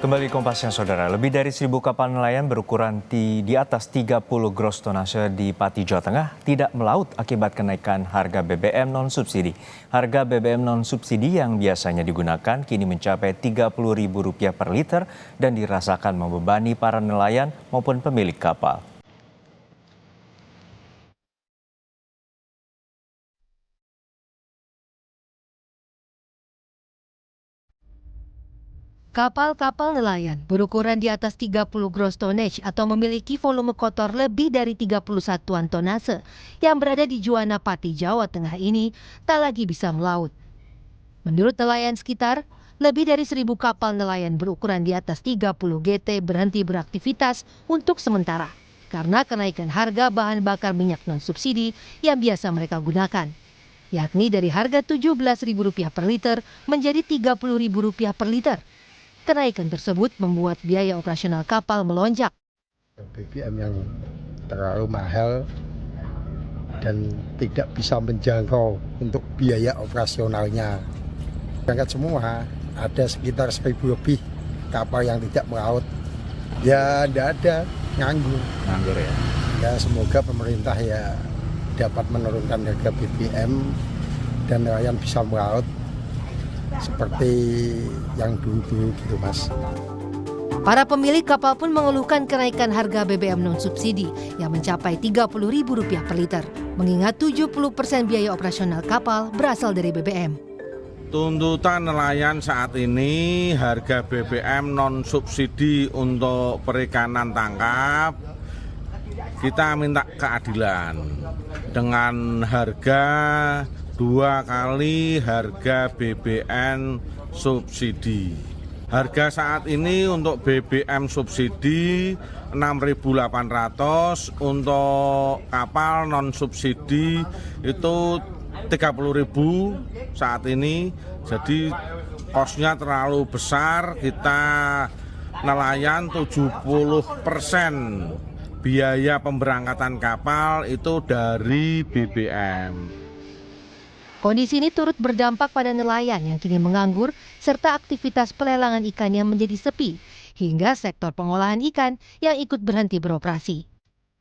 Kembali Kompasnya Saudara, lebih dari 1.000 kapal nelayan berukuran di atas 30 gross tonnase di Pati, Jawa Tengah tidak melaut akibat kenaikan harga BBM non-subsidi. Harga BBM non-subsidi yang biasanya digunakan kini mencapai Rp30.000 per liter dan dirasakan membebani para nelayan maupun pemilik kapal. Kapal-kapal nelayan berukuran di atas 30 gross tonnage atau memiliki volume kotor lebih dari 31-an tonnase yang berada di Juwana Pati, Jawa Tengah ini tak lagi bisa melaut. Menurut nelayan sekitar, lebih dari 1.000 kapal nelayan berukuran di atas 30 GT berhenti beraktivitas untuk sementara karena kenaikan harga bahan bakar minyak non-subsidi yang biasa mereka gunakan, yakni dari harga Rp17.000 per liter menjadi Rp30.000 per liter. Kenaikan tersebut membuat biaya operasional kapal melonjak. BBM yang terlalu mahal dan tidak bisa menjangkau untuk biaya operasionalnya. Berangkat semua, ada sekitar 1.000 lebih kapal yang tidak melaut. Ya tidak ada, nganggur ya. Ya semoga pemerintah ya dapat menurunkan harga BBM dan nelayan bisa melaut seperti yang dulu-dulu gitu Mas. Para pemilik kapal pun mengeluhkan kenaikan harga BBM non-subsidi yang mencapai Rp30.000 per liter, mengingat 70% biaya operasional kapal berasal dari BBM. Tuntutan nelayan saat ini harga BBM non-subsidi untuk perikanan tangkap, kita minta keadilan dengan harga 2 kali harga BBM subsidi. Harga saat ini untuk BBM subsidi Rp6.800, untuk kapal non subsidi itu Rp30.000 saat ini. Jadi kosnya terlalu besar, kita nelayan 70% biaya pemberangkatan kapal itu dari BBM. Kondisi ini turut berdampak pada nelayan yang kini menganggur serta aktivitas pelelangan ikan yang menjadi sepi hingga sektor pengolahan ikan yang ikut berhenti beroperasi.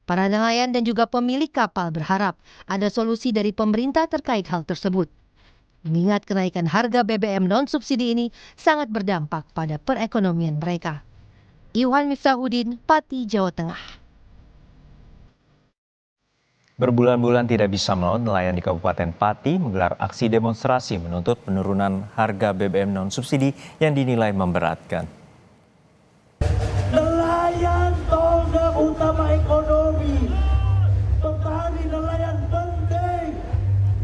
Para nelayan dan juga pemilik kapal berharap ada solusi dari pemerintah terkait hal tersebut. Mengingat kenaikan harga BBM non-subsidi ini sangat berdampak pada perekonomian mereka. Iwan Miftahudin, Pati, Jawa Tengah. Berbulan-bulan tidak bisa melaut, nelayan di Kabupaten Pati menggelar aksi demonstrasi menuntut penurunan harga BBM non-subsidi yang dinilai memberatkan. Nelayan tonggak utama ekonomi, petani nelayan penting,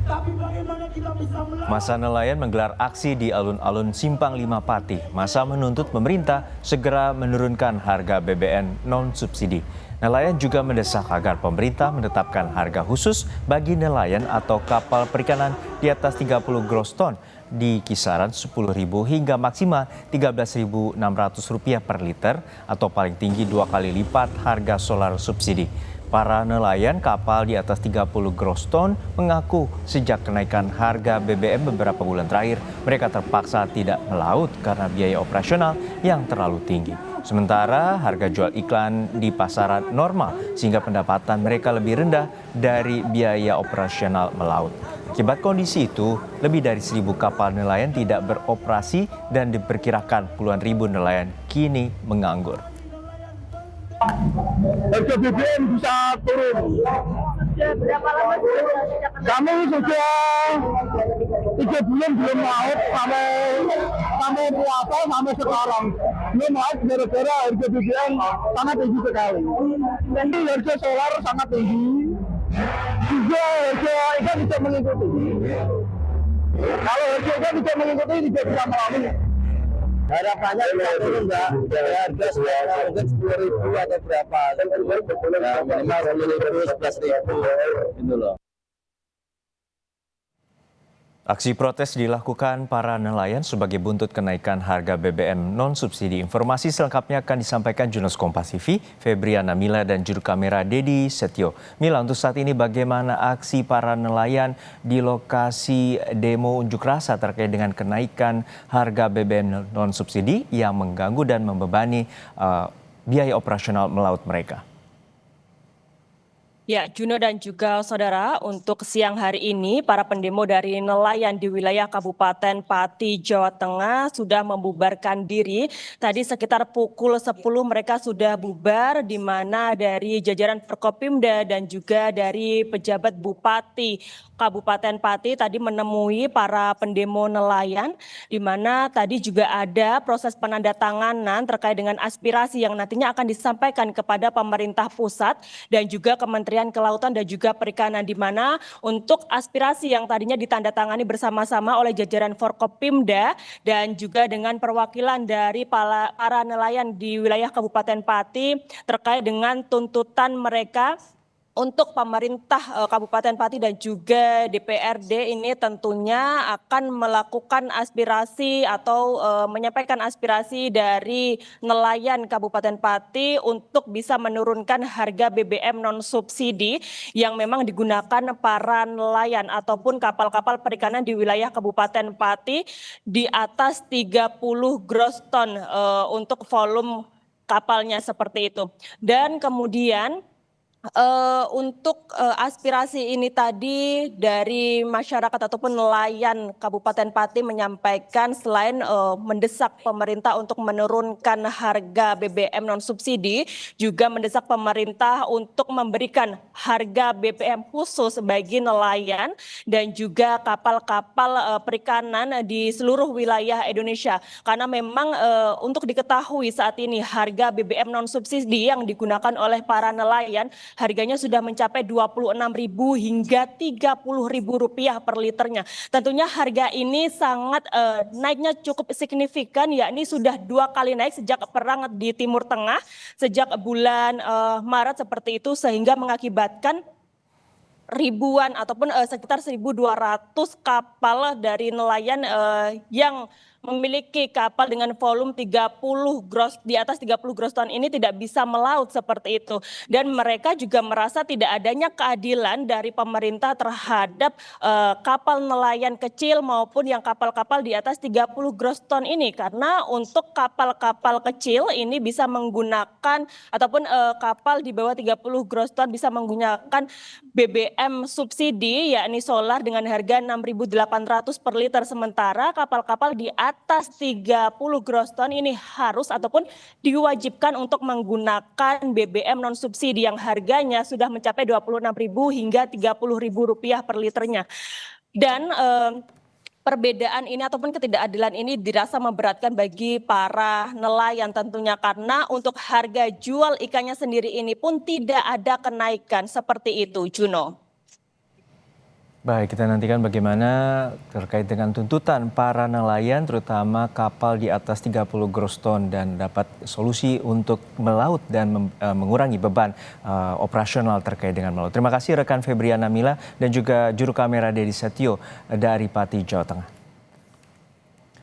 tapi bagaimana kita bisa melawan? Masa nelayan menggelar aksi di alun-alun Simpang 5 Pati. Masa menuntut pemerintah segera menurunkan harga BBM non-subsidi. Nelayan juga mendesak agar pemerintah menetapkan harga khusus bagi nelayan atau kapal perikanan di atas 30 gross ton di kisaran Rp10.000 hingga maksimal Rp13.600 per liter atau paling tinggi 2 kali lipat harga solar subsidi. Para nelayan kapal di atas 30 gross ton mengaku sejak kenaikan harga BBM beberapa bulan terakhir mereka terpaksa tidak melaut karena biaya operasional yang terlalu tinggi. Sementara harga jual iklan di pasaran normal sehingga pendapatan mereka lebih rendah dari biaya operasional melaut. Akibat kondisi itu, lebih dari 1.000 kapal nelayan tidak beroperasi dan diperkirakan puluhan ribu nelayan kini menganggur. Harga BBM bisa turun. Berapa lama Kami sudah 3 bulan belum laut sampai puasa sampai sekarang. Belum laut gara-gara harga BBM sangat tinggi sekali. Nanti harga solar sangat tinggi. Juga harga ikan tidak mengikuti. Kalau harga ikan tidak mengikuti tidak bisa melawan. Harapannya bisa turun Mbak, harga sekarang mungkin 10.000 atau berapa, minimal 10.000, 11.000 gitu loh. Aksi protes dilakukan para nelayan sebagai buntut kenaikan harga BBM non-subsidi. Informasi selengkapnya akan disampaikan jurnalis Kompas TV, Febriana Mila dan juru kamera Dedi Setio. Mila, untuk saat ini bagaimana aksi para nelayan di lokasi demo unjuk rasa terkait dengan kenaikan harga BBM non-subsidi yang mengganggu dan membebani biaya operasional melaut mereka? Ya, Juno dan juga saudara, untuk siang hari ini para pendemo dari nelayan di wilayah Kabupaten Pati, Jawa Tengah sudah membubarkan diri. Tadi sekitar pukul 10 mereka sudah bubar, di mana dari jajaran Forkopimda dan juga dari pejabat Bupati Kabupaten Pati tadi menemui para pendemo nelayan, di mana tadi juga ada proses penandatanganan terkait dengan aspirasi yang nantinya akan disampaikan kepada pemerintah pusat dan juga Kementerian Kelautan dan juga Perikanan, di mana untuk aspirasi yang tadinya ditandatangani bersama-sama oleh jajaran Forkopimda dan juga dengan perwakilan dari para nelayan di wilayah Kabupaten Pati terkait dengan tuntutan mereka untuk pemerintah Kabupaten Pati dan juga DPRD ini tentunya akan melakukan aspirasi atau menyampaikan aspirasi dari nelayan Kabupaten Pati untuk bisa menurunkan harga BBM non-subsidi yang memang digunakan para nelayan ataupun kapal-kapal perikanan di wilayah Kabupaten Pati di atas 30 gross ton untuk volume kapalnya seperti itu. Dan kemudian untuk aspirasi ini tadi dari masyarakat ataupun nelayan Kabupaten Pati menyampaikan selain mendesak pemerintah untuk menurunkan harga BBM non-subsidi, juga mendesak pemerintah untuk memberikan harga BBM khusus bagi nelayan dan juga kapal-kapal perikanan di seluruh wilayah Indonesia. Karena memang untuk diketahui saat ini harga BBM non-subsidi yang digunakan oleh para nelayan harganya sudah mencapai Rp26.000 hingga Rp30.000 per liternya. Tentunya harga ini sangat naiknya cukup signifikan, yakni sudah 2 kali naik sejak perang di Timur Tengah sejak bulan Maret seperti itu, sehingga mengakibatkan ribuan ataupun sekitar 1.200 kapal dari nelayan yang memiliki kapal dengan volume 30 gross, di atas 30 gross ton ini tidak bisa melaut seperti itu. Dan mereka juga merasa tidak adanya keadilan dari pemerintah terhadap kapal nelayan kecil maupun yang kapal-kapal di atas 30 gross ton ini. Karena untuk kapal-kapal kecil ini bisa menggunakan ataupun kapal di bawah 30 gross ton bisa menggunakan BBM subsidi, yakni solar dengan harga Rp6.800 per liter. Sementara kapal-kapal di atas 30 gross ton ini harus ataupun diwajibkan untuk menggunakan BBM non subsidi yang harganya sudah mencapai Rp26.000 hingga Rp30.000 per liternya. Dan perbedaan ini ataupun ketidakadilan ini dirasa memberatkan bagi para nelayan tentunya, karena untuk harga jual ikannya sendiri ini pun tidak ada kenaikan seperti itu, Juno. Baik, kita nantikan bagaimana terkait dengan tuntutan para nelayan, terutama kapal di atas 30 gross ton, dan dapat solusi untuk melaut dan mengurangi beban operasional terkait dengan melaut. Terima kasih rekan Febriana Mila dan juga juru kamera Dedi Setio dari Pati, Jawa Tengah.